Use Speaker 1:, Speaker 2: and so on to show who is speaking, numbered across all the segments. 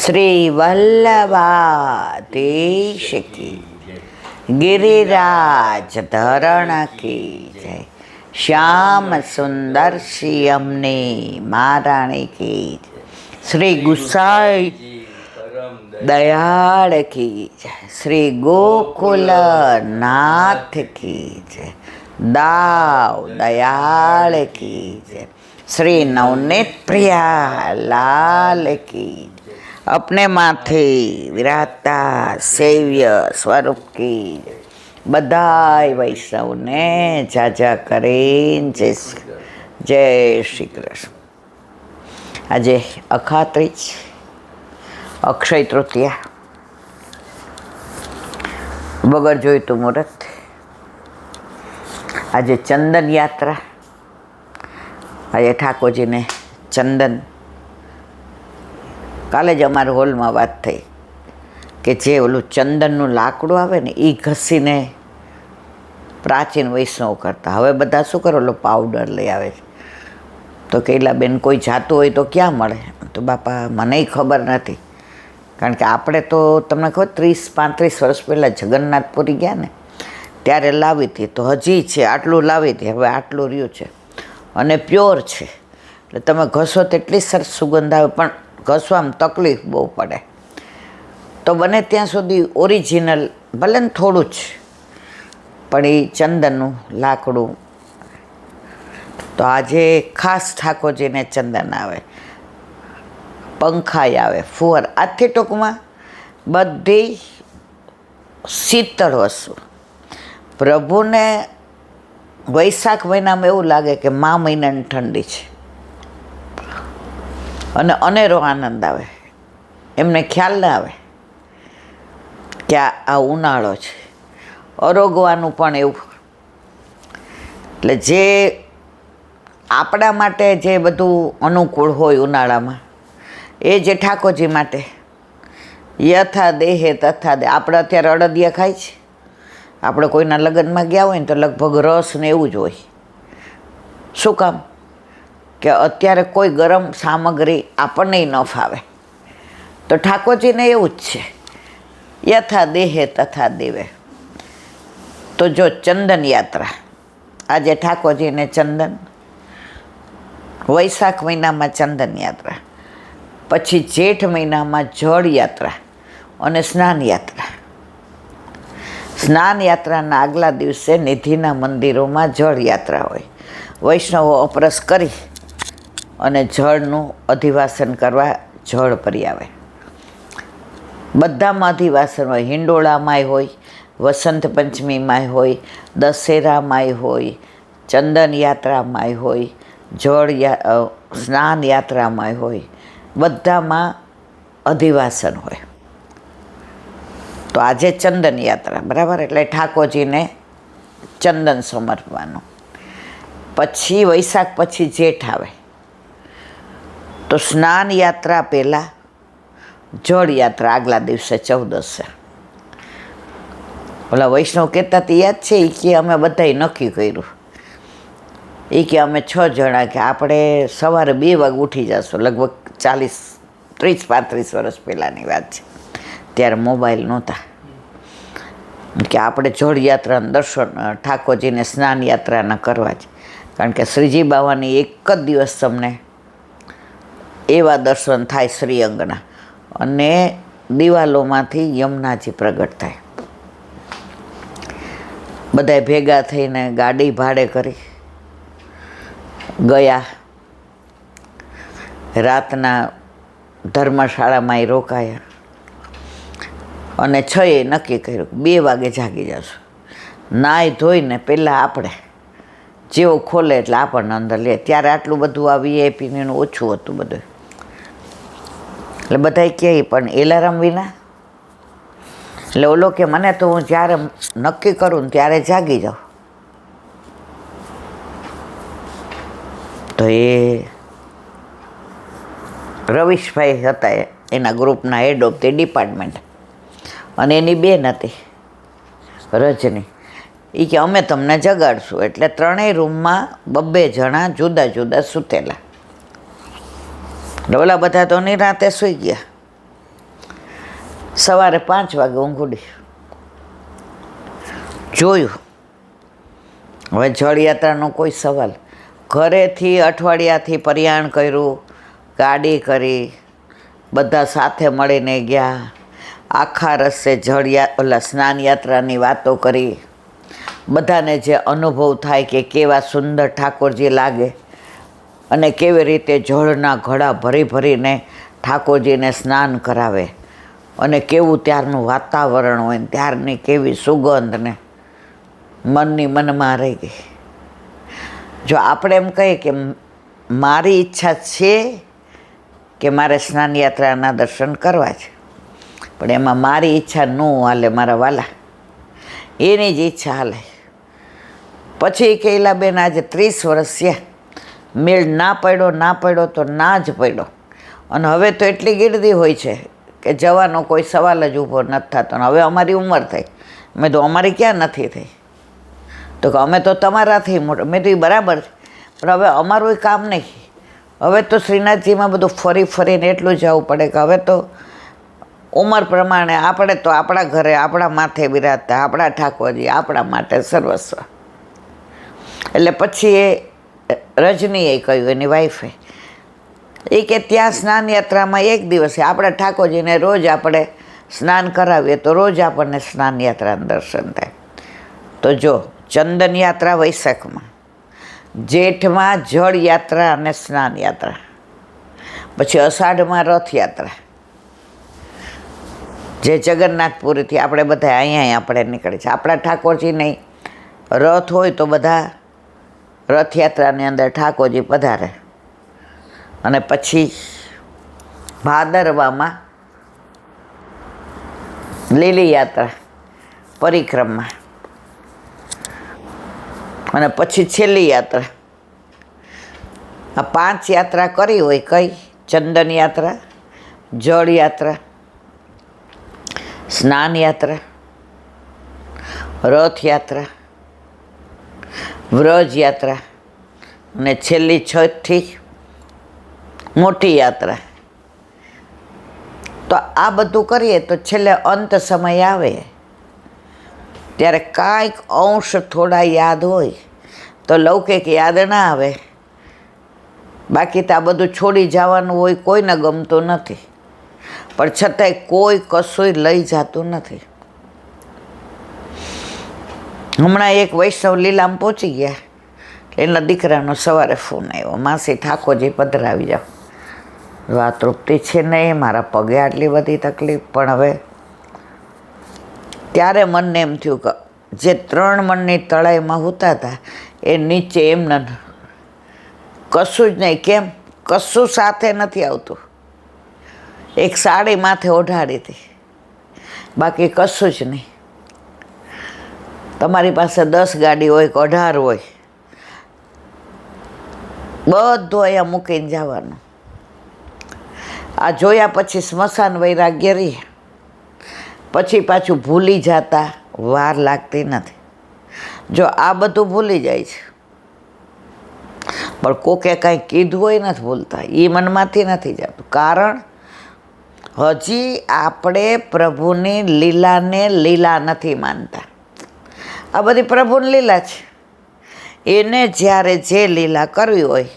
Speaker 1: શ્રી વલ્લભાધીશ કી, गिरिराज धरण की जय, श्याम सुंदर श्री महारानी की जय, श्री गुसाई दयाल की जय, श्री गोकुल नाथ की जय, दाव दयाल की जय, श्री नवनीत प्रिया लाल की जय, अपने माथे विराजता सेव्य स्वरूप की बधाई वैष्णवने जाजा करें जय श्री कृष्ण। आज अखात्रीज अक्षय तृतीया वगर जोईतुं मुहूर्त। आज चंदन यात्रा। आज ठाकोरजी ने चंदन काले ज अमार होल में बात थी कि जे ओलू चंदनનું લાકડું આવે ને એ ઘસીને પ્રાચીન વૈષ્ણવ કરતા। હવે બધા શું કરે, ઓલો પાવડર લઈ આવે છે। તો કૈલાબેન કોઈ જાતું હોય તો ક્યાં મળે? તો બાપા મને ખબર નથી, કારણ કે આપણે તો તમને ખબર 30-35 વર્ષ પહેલાં જગન્નાથપુરી ગયા ને ત્યારે લાવી હતી, તો હજી છે આટલું લાવી હતી, હવે આટલું રહ્યું છે અને પ્યોર છે। એટલે તમે ઘસો તેટલી સરસ સુગંધ આવે, પણ ઘસવામાં તકલીફ બહુ પડે। તો બને ત્યાં સુધી ઓરિજિનલ, ભલે ને થોડું જ, પણ એ ચંદનનું લાકડું। તો આજે ખાસ ઠાકોરજીને ચંદન આવે, પંખાઈ આવે, ફુવાર, આજથી ટૂંકમાં બધી શીતળ વસ્તુ। પ્રભુને વૈશાખ મહિનામાં એવું લાગે કે મા મહિનાની ઠંડી છે અને અનેરો આનંદ આવે। એમને ખ્યાલ ના આવે કે આ ઉનાળો છે। અરોગવાનું પણ એવું। એટલે જે આપણા માટે જે બધું અનુકૂળ હોય ઉનાળામાં, એ જે ઠાકોરજી માટે યથા દેહે તથા દે। આપણે અત્યારે અડદિયા ખાય છે, આપણે કોઈના લગ્નમાં ગયા હોય ને તો લગભગ રસ ને એવું જ હોય। શું કામ? કે અત્યારે કોઈ ગરમ સામગ્રી આપણને ન ફાવે, તો ઠાકોરજીને એવું જ છે, યથા દેહે તથા દેવે। તો જો ચંદન યાત્રા, આજે ઠાકોરજીને ચંદન, વૈશાખ મહિનામાં ચંદન યાત્રા, પછી જેઠ મહિનામાં જળ યાત્રા અને સ્નાન યાત્રા। સ્નાન યાત્રાના આગલા દિવસે નિધિના મંદિરોમાં જળ યાત્રા હોય। વૈષ્ણવો અપરસ કરી અને જળનું અધિવાસન કરવા જળ ભરી આવે। બધામાં અધિવાસન હોય, હિંડોળામાંય હોય, વસંત પંચમીમાંય હોય, દશેરામાંય હોય, ચંદન યાત્રામાંય હોય, સ્નાન યાત્રામાંય હોય, બધામાં અધિવાસન હોય। તો આજે ચંદન યાત્રા, બરાબર, એટલે ઠાકોરજીને ચંદન સમર્પવાનું। પછી વૈશાખ પછી જેઠ આવે, તો સ્નાન યાત્રા પહેલાં જળ યાત્રા આગલા દિવસે 14. ઓલા વૈષ્ણવ કહેતા તે યાદ છે, એ કે અમે બધાએ નક્કી કર્યું, એ કે અમે 6 જણા કે આપણે સવારે 2 વાગે ઉઠી જશું। લગભગ 30-35 વર્ષ પહેલાંની વાત છે, ત્યારે મોબાઈલ નહોતા, કે આપણે જળ યાત્રાના દર્શન, ઠાકોરજીને સ્નાન યાત્રાના કરવા જ, કારણ કે શ્રીજી બાવાની એક જ દિવસ તમને એવા દર્શન થાય શ્રીઅંગના, અને દિવાલોમાંથી યમુનાજી પ્રગટ થાય। બધાએ ભેગા થઈને ગાડી ભાડે કરી ગયા, રાતના ધર્મશાળામાં રોકાયા, અને 6એ નક્કી કર્યું 2 વાગે જાગી જશું। નાહી ધોઈને પહેલાં આપણે જેવો ખોલે એટલે આપણને અંદર લે। ત્યારે આટલું બધું આ વીઆઈપીનું ઓછું હતું બધું, એટલે બધાએ કહે પણ એલાર્મ વિના। એટલે ઓલો કે મને તો હું જ્યારે નક્કી કરું ને ત્યારે જાગી જાઉં। તો એ રવીશભાઈ હતા એના ગ્રુપના હેડ ઓફ ધી ડિપાર્ટમેન્ટ, અને એની બેન હતી રજની। એ કે અમે તમને જગાડશું। એટલે 3 રૂમમાં 2 જણા જુદા જુદા સૂતેલા। ઓલા બધા તો નિરાંતે સૂઈ ગયા, સવારે 5 વાગે ઊંઘ ઉડી. જોયું. હવે જળયાત્રાનો કોઈ સવાલ. ઘરેથી અઠવાડિયાથી પ્રયાણ કર્યું, ગાડી કરી, બધા સાથે મળીને ગયા, આખા રસ્તે સ્નાન યાત્રાની વાતો કરી, બધાને જે અનુભવ થાય કે કેવા સુંદર ઠાકોરજી લાગે અને કેવી રીતે જળના ઘડા ભરી ભરીને ઠાકોરજીને સ્નાન કરાવે અને કેવું ત્યારનું વાતાવરણ હોય ને ત્યારની કેવી સુગંધ ને મનની મનમાં રહી ગઈ. જો આપણે એમ કહીએ કે મારી ઈચ્છા છે કે મારે સ્નાન યાત્રાના દર્શન કરવા છે, પણ એમાં મારી ઈચ્છા ન હાલે, મારા વાલા એની જ ઈચ્છા હાલે. પછી કહેલા બેન આજે 30 વર્ષ થયા, મેળ ના પડ્યો તો ના જ પડ્યો, અને હવે તો એટલી ગીરદી હોય છે કે જવાનો કોઈ સવાલ જ ઊભો નથી થતો. હવે અમારી ઉંમર થઈ. મેં તો અમારી ક્યાં નથી થઈ, તો કે અમે તો તમારાથી મોટા. મેં તો એ બરાબર છે, પણ હવે અમારું કામ નહીં. હવે તો શ્રીનાથજીમાં બધું ફરી ફરીને એટલું જવું પડે કે હવે તો ઉંમર પ્રમાણે આપણે તો આપણા ઘરે આપણા માથે બિરાજતા આપણા ઠાકોરજી આપણા માટે સર્વસ્વ. એટલે પછી એ રજનીએ કહ્યું, એની વાઈફે, એ કે ત્યાં સ્નાન યાત્રામાં એક દિવસે આપણા ઠાકોરજીને રોજ આપણે સ્નાન કરાવીએ તો રોજ આપણને સ્નાન યાત્રાનું દર્શન થાય. તો જો ચંદન યાત્રા વૈશાખમાં, જેઠમાં જળ યાત્રા અને સ્નાન યાત્રા, પછી અષાઢમાં રથયાત્રા, જે જગન્નાથપુરીથી આપણે બધા અહીંયા આપણે નીકળે છે. આપણા ઠાકોરજી નહીં, રથ હોય તો બધા રથયાત્રાની અંદર ઠાકોરજી પધારે. અને પછી ભાદરવામાં લીલી યાત્રા, પરિક્રમા, અને પછી છેલ્લી યાત્રા. આ 5 યાત્રા કરી હોય કઈ? ચંદન યાત્રા, જળ યાત્રા, સ્નાન યાત્રા, રથયાત્રા, વ્રજ યાત્રા, અને છેલ્લી 6થી મોટી યાત્રા. તો આ બધું કરીએ તો છેલ્લે અંત સમય આવે ત્યારે કાંઈક અંશ થોડા યાદ હોય તો લૌકિક યાદ ના આવે. બાકી તો આ બધું છોડી જવાનું હોય, કોઈને ગમતું નથી, પણ છતાંય કોઈ કશું લઈ જતું નથી. હમણાં એક વૈષ્ણવ લીલામાં પહોંચી ગયા, એના દીકરાનો સવારે ફોન આવ્યો, માસી ઠાકોરજી પધરાવી જાઓ. આ તૃપ્તિ છે નહીં, મારા પગે આટલી બધી તકલીફ. પણ હવે ત્યારે મનને એમ થયું કે જે 3 મણની તળાઈમાં હોતા હતા એ નીચે એમને કશું જ નહીં. કેમ? કશું સાથે નથી આવતું. એક સાડી માથે ઓઢાડી હતી, બાકી કશું જ નહીં. તમારી પાસે 10 ગાડી હોય કે 18 હોય, બધું અહીંયા મૂકીને જવાનું. આ જોયા પછી સ્મશાન વૈરાગ્ય રહે, પછી પાછું ભૂલી જતા વાર લાગતી નથી. જો આ બધું ભૂલી જાય છે, પણ કોકે કાંઈ કીધું હોય નથી ભૂલતા, એ મનમાંથી નથી જતું. કારણ હજી આપણે પ્રભુની લીલાને લીલા નથી માનતા. આ બધી પ્રભુની લીલા છે. એને જ્યારે જે લીલા કરવી હોય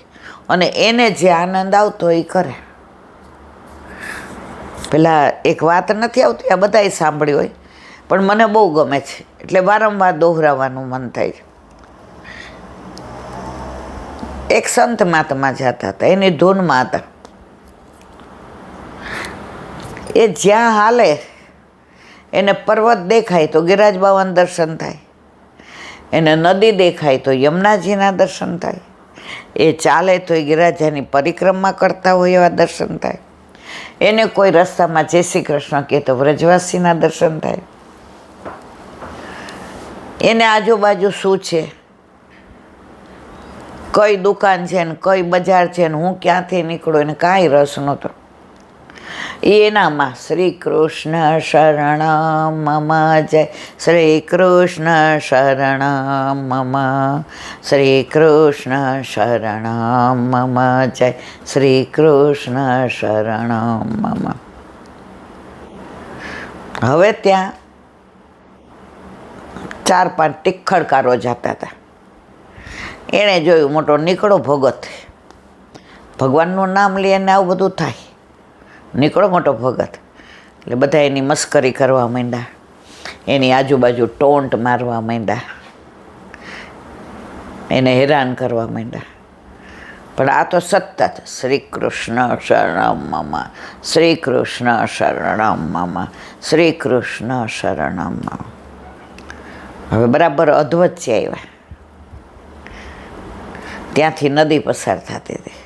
Speaker 1: અને એને જે આનંદ આવતો હોય એ કરે. પેલા એક વાત નથી આવતી, આ બધાએ સાંભળી હોય, પણ મને બહુ ગમે છે એટલે વારંવાર દોહરાવવાનું મન થાય છે. એક સંત મહાત્મા જતા હતા, એની ધૂનમાં હતા. એ જ્યાં હાલે એને પર્વત દેખાય તો ગિરિરાજ બાબાના દર્શન થાય, એને નદી દેખાય તો યમુનાજીના દર્શન થાય, એ ચાલે તો એ ગિરિરાજાની પરિક્રમા કરતા હોય એવા દર્શન થાય, એને કોઈ રસ્તામાં જય શ્રી કૃષ્ણ કહે તો વ્રજવાસીના દર્શન થાય. એને આજુબાજુ શું છે, કઈ દુકાન છે ને કઈ બજાર છે ને હું ક્યાંથી નીકળું, એને કાંઈ રસ નહોતો. એનામાં શ્રી કૃષ્ણ શરણમ મમ જય, શ્રી કૃષ્ણ શરણમ મમ, શ્રી કૃષ્ણ શરણમ મમ જય, શ્રી કૃષ્ણ શરણમ મમ. હવે ત્યાં 4-5 ટિખડકારો જતા હતા. એણે જોયું મોટો નીકળો ભગત, ભગવાનનું નામ લે ને આવું બધું થાય, નીકળો મોટો ભગત. એટલે બધા એની મસ્કરી કરવા માંડ્યા, એની આજુબાજુ ટોન્ટ મારવા માંડ્યા, એને હેરાન કરવા માંડ્યા. પણ આ તો સતત શ્રી કૃષ્ણ શરણમ મમ, શ્રી કૃષ્ણ શરણમ મમ, શ્રી કૃષ્ણ શરણમ મમ. હવે બરાબર અધવચ્ચે આવ્યા, ત્યાંથી નદી પસાર થતી હતી.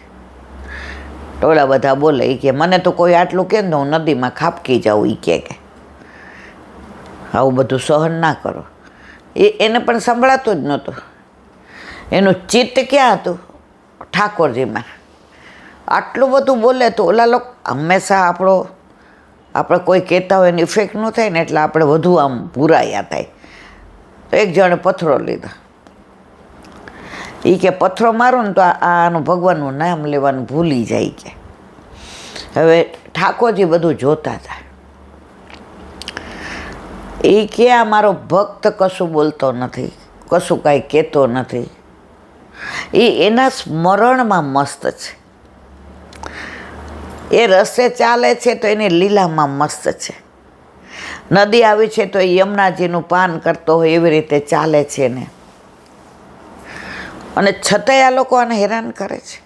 Speaker 1: ટોળા બધા બોલે એ કે મને તો કોઈ આટલું કહે ને હું નદીમાં ખાપકી જાઉં. એ કે આવું બધું સહન ના કરો. એને પણ સંભળાતું જ નહોતું. એનું ચિત્ત ક્યાં હતું? ઠાકોરજીમાં. આટલું બધું બોલે તો ઓલા લોકો હંમેશા આપણે કોઈ કહેતા હોય એની ઇફેક્ટ ન થાય ને એટલે આપણે વધુ આમ ભૂરાયા થાય. તો એક જણે પથ્થરો લીધો. એ કે પથ્થરો મારો ને તો આનું ભગવાનનું નામ લેવાનું ભૂલી જાય કે. હવે ઠાકોરજી બધું જોતા હતા. એ કે આ મારો ભક્ત કશું બોલતો નથી, કશું કાંઈ કહેતો નથી. એ એના સ્મરણમાં મસ્ત છે. એ રસ્તે ચાલે છે તો એની લીલામાં મસ્ત છે. નદી આવી છે તો એ યમુનાજીનું પાન કરતો હોય એવી રીતે ચાલે છે ને. અને છતાંય આ લોકો આને હેરાન કરે છે.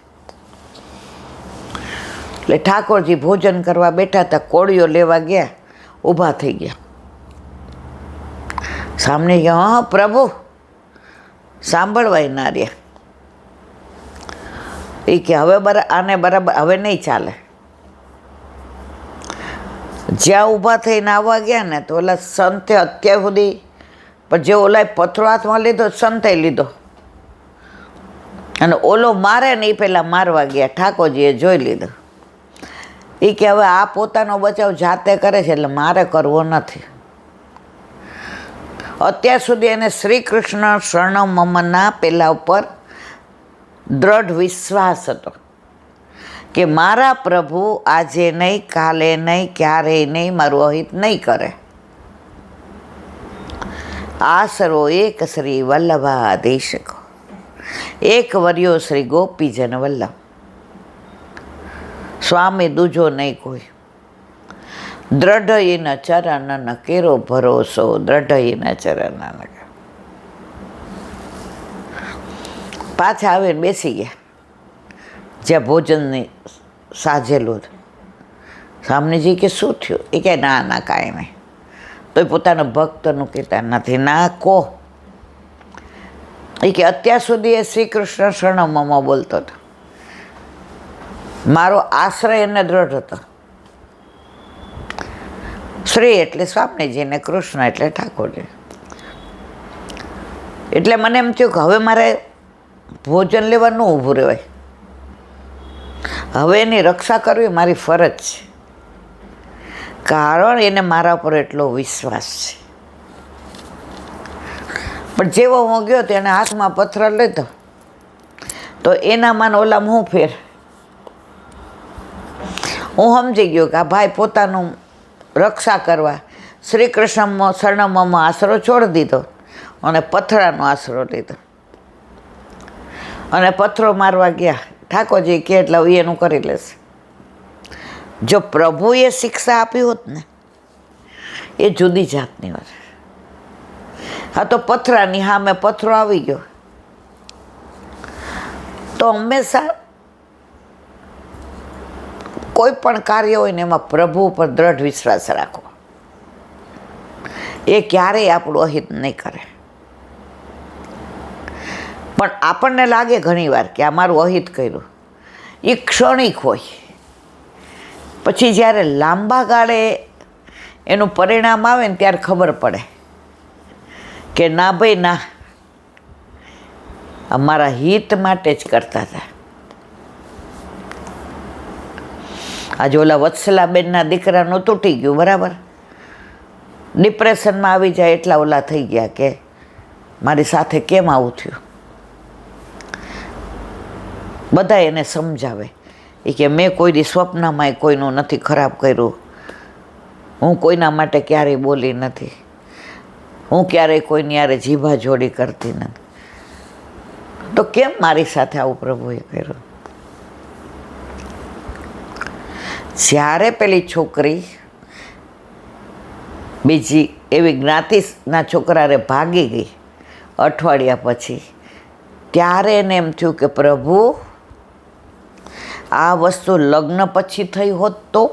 Speaker 1: એટલે ઠાકોરજી ભોજન કરવા બેઠા હતા, કોળીઓ લેવા ગયા, ઊભા થઈ ગયા. સામને ગયા, હા પ્રભુ, સાંભળવાય ના રહ્યા. એ કે હવે આને બરાબર હવે નહીં ચાલે. જ્યાં ઊભા થઈને આવવા ગયા ને તો ઓલા સંતે અત્યાર સુધી પણ જે ઓલા પથ્થરો હાથમાં લીધો, સંતે લીધો અને ઓલો મારે ને એ પહેલાં મારવા ગયા. ઠાકોરજીએ જોઈ લીધો. એ કે હવે આ પોતાનો બચાવ જાતે કરે છે એટલે મારે કરવો નથી. અત્યાર સુધી એને શ્રી કૃષ્ણ શરણમ મમના પેલા ઉપર દ્રઢ વિશ્વાસ હતો કે મારા પ્રભુ આજે નહીં, કાલે નહીં, ક્યારેય નહીં મારું અહિત નહીં કરે. આસરો એક શ્રી વલ્લભા દેશકો, એક વર્યો શ્રી ગોપીજન વલ્લભ. સ્વામી દૂજો નહીં કોઈ. દ્રઢ ઇન ચરણ કેરો ભરોસો, દ્રઢ ઇન ચરણ. પાછા આવીને બેસી ગયા જ્યાં ભોજનની સાજેલું હતું. સ્વામીજી કે શું થયું? એ કે ના ના કાંઈ નહીં. તો એ પોતાના ભક્તનું કહેતા નથી. ના કહો. એ કે અત્યાર સુધી એ શ્રી કૃષ્ણ શરણમમાં બોલતો હતો. મારો આશ્રય એને દ્રઢ હતો. શ્રી એટલે સ્વામીજી ને કૃષ્ણ એટલે ઠાકોરજી. એટલે મને એમ થયું કે હવે મારે ભોજન લેવાનું ઊભું રહેવાય. હવે એની રક્ષા કરવી મારી ફરજ છે, કારણ એને મારા પર એટલો વિશ્વાસ છે. પણ જેવો હું ગયો તો એને હાથમાં પથ્થર લીધો તો એનામાં ઓલામાં હું ફેર. હું સમજી ગયો કે આ ભાઈ પોતાનું રક્ષા કરવા શ્રી કૃષ્ણ શરણમમાં આશરો છોડી દીધો અને પથ્થરાનો આશરો લીધો અને પથ્થરો મારવા ગયા. ઠાકોરજી કે એટલે એનું કરી લેશે. જો પ્રભુએ શિક્ષા આપી હોત ને એ જુદી જાતની વાત. હા તો પથ્થરાની સામે પથ્થરો આવી ગયો તો હંમેશા કોઈ પણ કાર્ય હોય ને એમાં પ્રભુ ઉપર દ્રઢ વિશ્વાસ રાખવો. એ ક્યારેય આપણું અહિત નહીં કરે. પણ આપણને લાગે ઘણીવાર કે આ મારું અહિત કર્યું. એ ક્ષણિક હોય. પછી જ્યારે લાંબા ગાળે એનું પરિણામ આવે ને ત્યારે ખબર પડે કે ના ભાઈ ના, અમારા હિત માટે જ કરતા હતા. આજે ઓલા વત્સલાબેનના દીકરાનું તૂટી ગયું, બરાબર. ડિપ્રેશનમાં આવી જાય એટલા ઓલા થઈ ગયા કે મારી સાથે કેમ આવું થયું. બધા એને સમજાવે એ કે મેં કોઈ દી સ્વપ્નમાં કોઈનું નથી ખરાબ કર્યું, હું કોઈના માટે ક્યારેય બોલી નથી, હું ક્યારેય કોઈની યારે જીભા જોડી કરતી નથી. તો કેમ મારી સાથે આવું પ્રભુએ કર્યું? જ્યારે પેલી છોકરી બીજી એવી જ્ઞાતિના છોકરાને ભાગી ગઈ અઠવાડિયા પછી, ત્યારે એને એમ થયું કે પ્રભુ, આ વસ્તુ લગ્ન પછી થઈ હોત તો?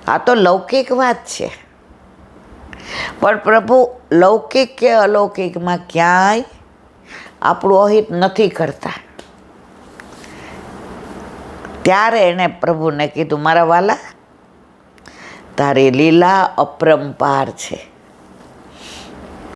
Speaker 1: આ તો લૌકિક વાત છે, પણ પ્રભુ લૌકિક કે અલૌકિકમાં ક્યાંય આપણું અહિત નથી કરતા. ત્યારે એણે પ્રભુને કીધું, મારા વાલા, તારી લીલા અપરંપાર છે.